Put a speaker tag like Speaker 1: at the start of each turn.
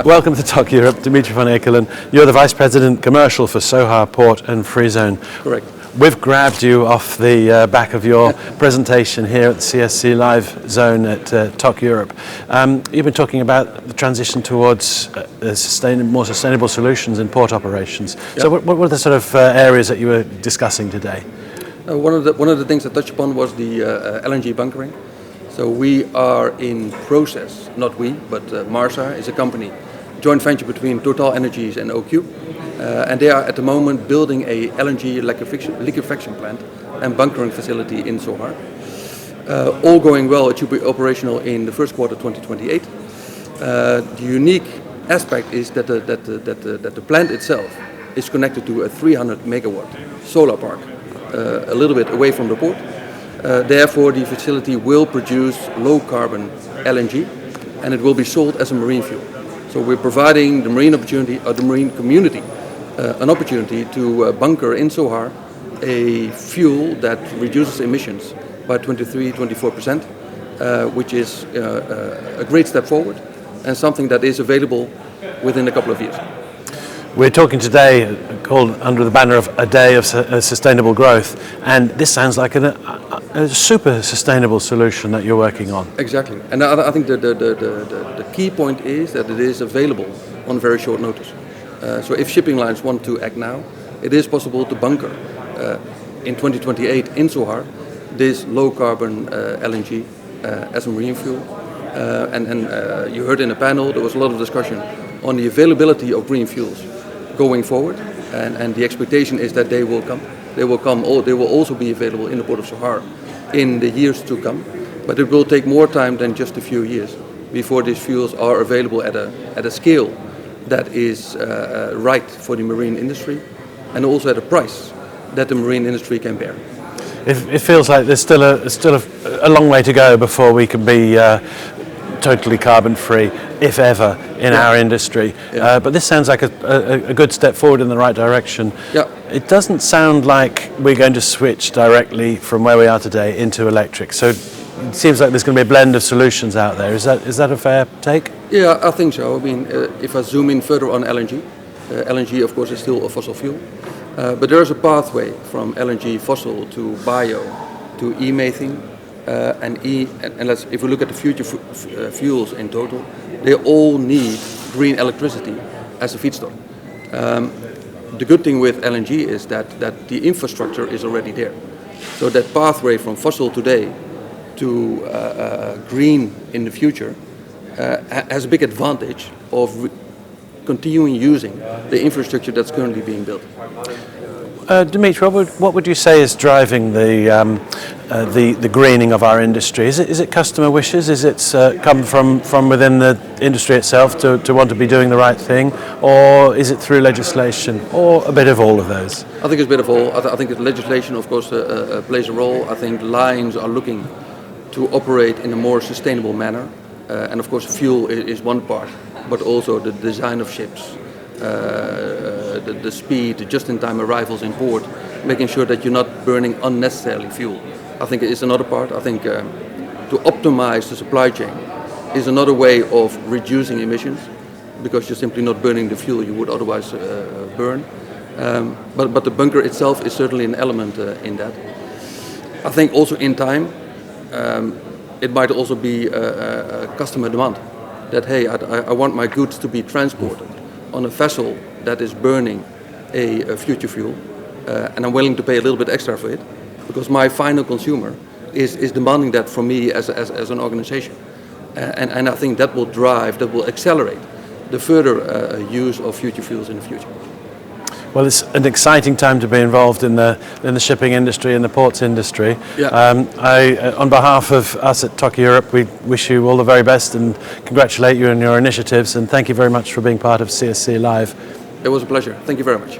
Speaker 1: Welcome to Talk Europe, Dimitri van Ekelen. You're the Vice President Commercial for Sohar Port and Free Zone.
Speaker 2: Correct.
Speaker 1: We've grabbed you off the back of your presentation here at the CSC Live Zone at Talk Europe. You've been talking about the transition towards more sustainable solutions in port operations. Yep. So what were the sort of areas that you were discussing today?
Speaker 2: One of the things I touched upon was the LNG bunkering. So we are in process, not we, but Marsa is a company, joint venture between Total Energies and OQ. And they are at the moment building a LNG liquefaction plant and bunkering facility in Sohar. All going well, it should be operational in the first quarter 2028. The unique aspect is that the plant itself is connected to a 300 megawatt solar park, a little bit away from the port. Therefore, the facility will produce low carbon LNG and it will be sold as a marine fuel. So we're providing the marine community an opportunity to bunker in Sohar a fuel that reduces emissions by 23-24%, which is a great step forward and something that is available within a couple of years.
Speaker 1: We're talking today called under the banner of a day of sustainable growth, and this sounds like a super sustainable solution that you're working on.
Speaker 2: Exactly, and I think the key point is that it is available on very short notice. So if shipping lines want to act now, it is possible to bunker in 2028 in Sohar this low carbon LNG as a marine fuel. And you heard in the panel there was a lot of discussion on the availability of green fuels going forward, and the expectation is that they will come. They will also be available in the port of Sohar in the years to come, but it will take more time than just a few years before these fuels are available at a scale that is right for the marine industry, and also at a price that the marine industry can bear.
Speaker 1: It feels like there's still a long way to go before we can be totally carbon free, if ever, in our industry. Yeah. But this sounds like a good step forward in the right direction.
Speaker 2: Yeah.
Speaker 1: It doesn't sound like we're going to switch directly from where we are today into electric. So it seems like there's going to be a blend of solutions out there. Is that a fair take?
Speaker 2: Yeah, I think so. I mean, if I zoom in further on LNG, LNG of course is still a fossil fuel, but there is a pathway from LNG fossil to bio to e-methane. If we look at the future fuels in total, they all need green electricity as a feedstock. The good thing with LNG is that the infrastructure is already there. So that pathway from fossil today to green in the future has a big advantage of continuing using the infrastructure that's currently being built.
Speaker 1: Dimitri, what would you say is driving the greening of our industry? Is it customer wishes? Is it come from within the industry itself to want to be doing the right thing, or is it through legislation, or a bit of all of those?
Speaker 2: I think it's a bit of all. I think the legislation, of course, plays a role. I think lines are looking to operate in a more sustainable manner, and of course, fuel is one part, but also the design of ships. The speed, the just-in-time arrivals in port, making sure that you're not burning unnecessarily fuel. I think it is another part. I think to optimize the supply chain is another way of reducing emissions, because you're simply not burning the fuel you would otherwise burn. But the bunker itself is certainly an element in that. I think also in time, it might also be a customer demand that, hey, I want my goods to be transported on a vessel that is burning a future fuel, and I'm willing to pay a little bit extra for it, because my final consumer is demanding that from me as an organization. And I think that will accelerate the further use of future fuels in the future.
Speaker 1: Well, it's an exciting time to be involved in the shipping industry and the ports industry. Yeah. On behalf of us at Talk Europe, we wish you all the very best and congratulate you on your initiatives, and thank you very much for being part of CSC Live.
Speaker 2: It was a pleasure. Thank you very much.